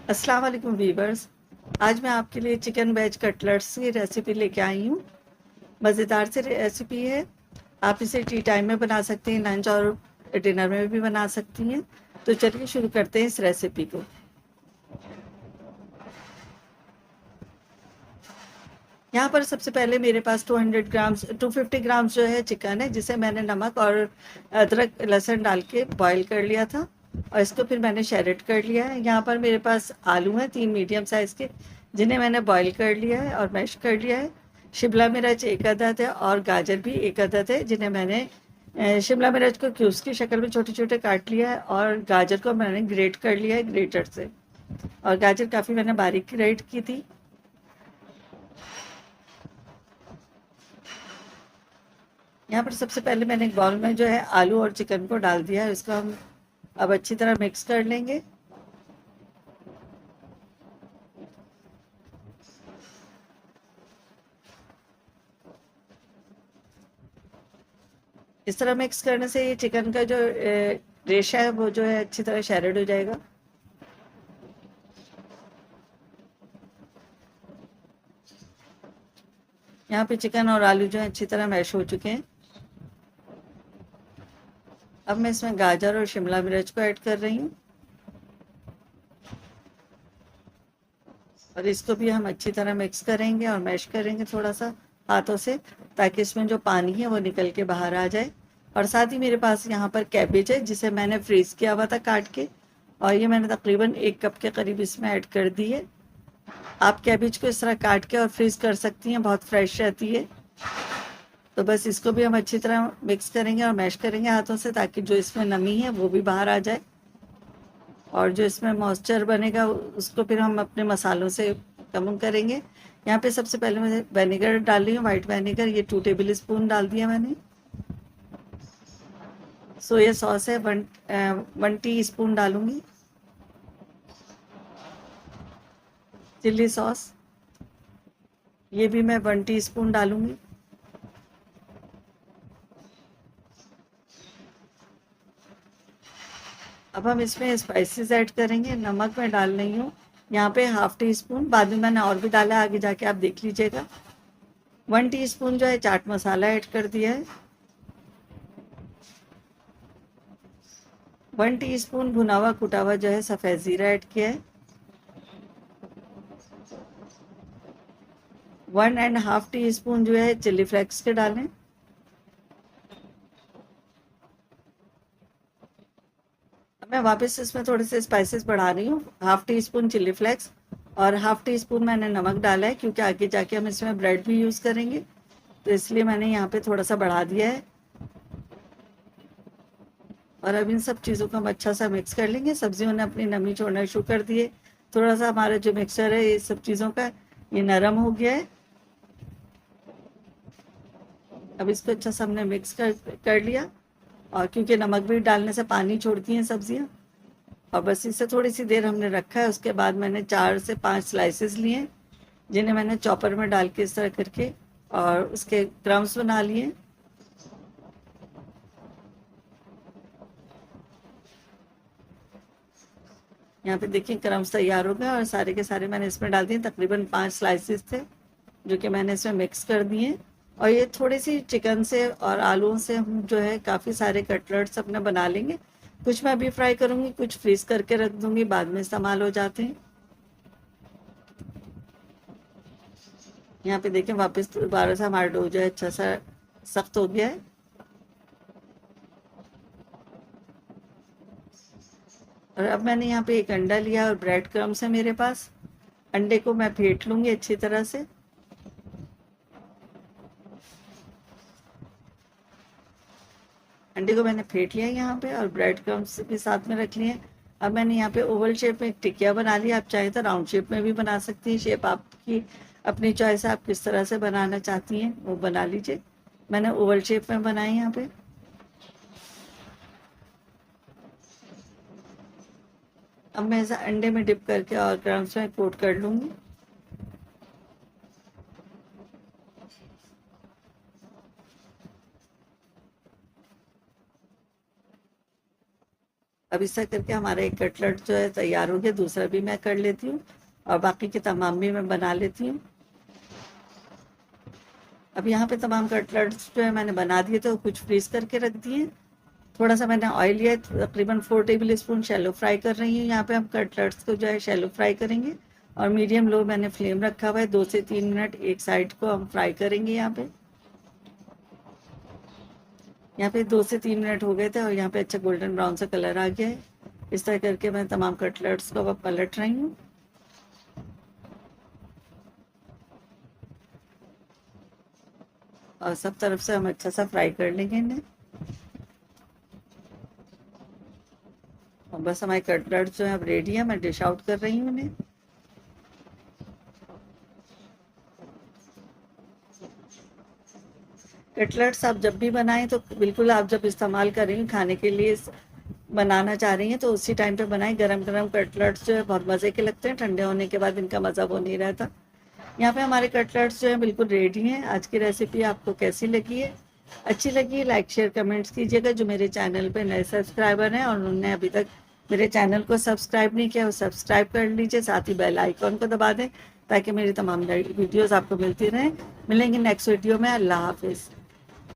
अस्सलाम वालेकुम वीवर्स। आज मैं आपके लिए चिकन वेज कटलेट्स की रेसिपी लेके आई हूँ। मज़ेदार सी रेसिपी है। आप इसे टी टाइम में बना सकते हैं, लंच और डिनर में भी बना सकती हैं। तो चलिए शुरू करते हैं इस रेसिपी को। यहाँ पर सबसे पहले मेरे पास 250 ग्राम्स जो है चिकन है, जिसे मैंने नमक और अदरक लहसुन डाल के बॉईल कर लिया था और इसको फिर मैंने शैरेट कर लिया है। यहाँ पर मेरे पास आलू हैं 3 मीडियम साइज़ के, जिन्हें मैंने बॉईल कर लिया है और मैश कर लिया है। शिमला मिर्च 1 अदद है और गाजर भी 1 अदद है, जिन्हें मैंने शिमला मिर्च को क्यूब्स की शक्ल में छोटे छोटे काट लिया है और गाजर को मैंने ग्रेट कर लिया है ग्रेटर से। और गाजर काफ़ी मैंने बारीक ग्रेट की थी। यहाँ पर सबसे पहले मैंने एक बाउल में जो है आलू और चिकन को डाल दिया है। इसको हम अब अच्छी तरह मिक्स कर लेंगे। इस तरह मिक्स करने से ये चिकन का जो रेशा है वो जो है अच्छी तरह शैरेड हो जाएगा। यहाँ पे चिकन और आलू जो है अच्छी तरह मैश हो चुके हैं। अब मैं इसमें गाजर और शिमला मिर्च को ऐड कर रही हूँ और इसको भी हम अच्छी तरह मिक्स करेंगे और मैश करेंगे थोड़ा सा हाथों से, ताकि इसमें जो पानी है वो निकल के बाहर आ जाए। और साथ ही मेरे पास यहाँ पर कैबेज है, जिसे मैंने फ्रीज़ किया हुआ था काट के, और ये मैंने तकरीबन 1 कप के करीब इसमें ऐड कर दी है। आप कैबेज को इस तरह काट के और फ्रीज़ कर सकती हैं, बहुत फ्रेश रहती है। तो बस इसको भी हम अच्छी तरह मिक्स करेंगे और मैश करेंगे हाथों से, ताकि जो इसमें नमी है वो भी बाहर आ जाए और जो इसमें मॉइस्चर बनेगा उसको फिर हम अपने मसालों से कम करेंगे। यहाँ पे सबसे पहले मैं विनेगर डाल रही हूँ, वाइट विनेगर, ये 2 टेबल स्पून डाल दिया मैंने। सोया सॉस है 1 टीस्पून डालूंगी। चिल्ली सॉस, ये भी मैं 1 टीस्पून डालूंगी। अब हम इसमें स्पाइसेस ऐड करेंगे। नमक मैं डाल रही हूँ यहाँ पे ½ टीस्पून, बाद में मैंने और भी डाला, आगे जाके आप देख लीजिएगा। 1 टीस्पून जो है चाट मसाला ऐड कर दिया है। 1 टीस्पून भुना हुआ कुटा हुआ जो है सफ़ेद ज़ीरा ऐड किया है। 1½ टीस्पून जो है चिली फ्लेक्स के डालें। मैं वापस इसमें थोड़े से स्पाइसेस बढ़ा रही हूँ। ½ टीस्पून चिली फ्लेक्स और ½ टीस्पून मैंने नमक डाला है, क्योंकि आगे जाके हम इसमें ब्रेड भी यूज़ करेंगे, तो इसलिए मैंने यहाँ पे थोड़ा सा बढ़ा दिया है। और अब इन सब चीज़ों को हम अच्छा सा मिक्स कर लेंगे। सब्जियों ने अपनी नमी छोड़ना शुरू कर दी है। थोड़ा सा हमारा जो मिक्सचर है ये सब चीज़ों का, ये नरम हो गया है। अब इसको अच्छा सा हमने मिक्स कर लिया, और क्योंकि नमक भी डालने से पानी छोड़ती हैं सब्जियां, और बस इसे थोड़ी सी देर हमने रखा है। उसके बाद मैंने 4 से 5 स्लाइसेस लिए, जिन्हें मैंने चॉपर में डाल के इस तरह करके और उसके क्रम्स बना लिए। यहाँ पे देखिए क्रम्स तैयार हो गए और सारे के सारे मैंने इसमें डाल दिए। तकरीबन 5 स्लाइसेस थे जो कि मैंने इसमें मिक्स कर दिए। और ये थोड़ी सी चिकन से और आलूओं से हम जो है काफ़ी सारे कटलेट्स अपने बना लेंगे। कुछ मैं अभी फ्राई करूँगी, कुछ फ्रीज करके रख दूँगी, बाद में इस्तेमाल हो जाते हैं। यहाँ पे देखें वापस दोबारा से हमारा डो जो है अच्छा सा सख्त हो गया है। और अब मैंने यहाँ पे एक अंडा लिया और ब्रेड क्रम्स है मेरे पास। अंडे को मैं फेंट लूँगी अच्छी तरह से। अंडे को मैंने फेंट लिया यहाँ पे और ब्रेड क्रम्स भी साथ में रख लिए। अब मैंने यहाँ पे ओवल शेप में एक टिकिया बना लिया। आप चाहें तो राउंड शेप में भी बना सकती हैं। शेप आपकी अपनी चॉइस है, आप किस तरह से बनाना चाहती हैं वो बना लीजिए। मैंने ओवल शेप में बनाई यहाँ पे। अब मैं इसे अंडे में डिप करके और क्रम्स में कोट कर लूँगी। अब इस तरह करके हमारा एक कटलेट जो है तैयार हो गया, दूसरा भी मैं कर लेती हूँ और बाकी के तमाम भी मैं बना लेती हूँ। अब यहाँ पे तमाम कटलेट्स जो है मैंने बना दिए, तो कुछ फ्रीज करके रख दिए। थोड़ा सा मैंने ऑयल लिया, तकरीबन 4 टेबल स्पून शैलो फ्राई कर रही हूँ। यहाँ पे हम कटलेट्स को जो है शैलो फ्राई करेंगे और मीडियम लो मैंने फ्लेम रखा हुआ है। 2 से 3 मिनट एक साइड को हम फ्राई करेंगे। यहाँ पे 2 से 3 मिनट हो गए थे और यहाँ पे अच्छा गोल्डन ब्राउन सा कलर आ गया है। इस तरह करके मैं तमाम कटलेट्स को अब पलट रही हूँ और सब तरफ से हम अच्छा सा फ्राई कर लेंगे इन्हें। और बस हमारे कटलेट्स जो है अब रेडी है, मैं डिश आउट कर रही हूँ इन्हें। कटलेट्स आप जब भी बनाएं तो बिल्कुल, आप जब इस्तेमाल कर रही हैं खाने के लिए बनाना चाह रही हैं तो उसी टाइम पे बनाएं। गरम गरम कटलेट्स जो है बहुत मज़े के लगते हैं, ठंडे होने के बाद इनका मज़ा वो नहीं रहता। यहाँ पे हमारे कटलेट्स जो है बिल्कुल रेडी हैं। आज की रेसिपी आपको कैसी लगी है? अच्छी लगी है लाइक शेयर कमेंट्स कीजिएगा। जो मेरे चैनल पे नए सब्सक्राइबर हैं और उन्होंने अभी तक मेरे चैनल को सब्सक्राइब नहीं किया, वो सब्सक्राइब कर लीजिए, साथ ही बेल आइकॉन को दबा दें ताकि मेरी तमाम नई वीडियोज़ आपको मिलती रहें। मिलेंगे नेक्स्ट वीडियो में। अल्लाह हाफिज़।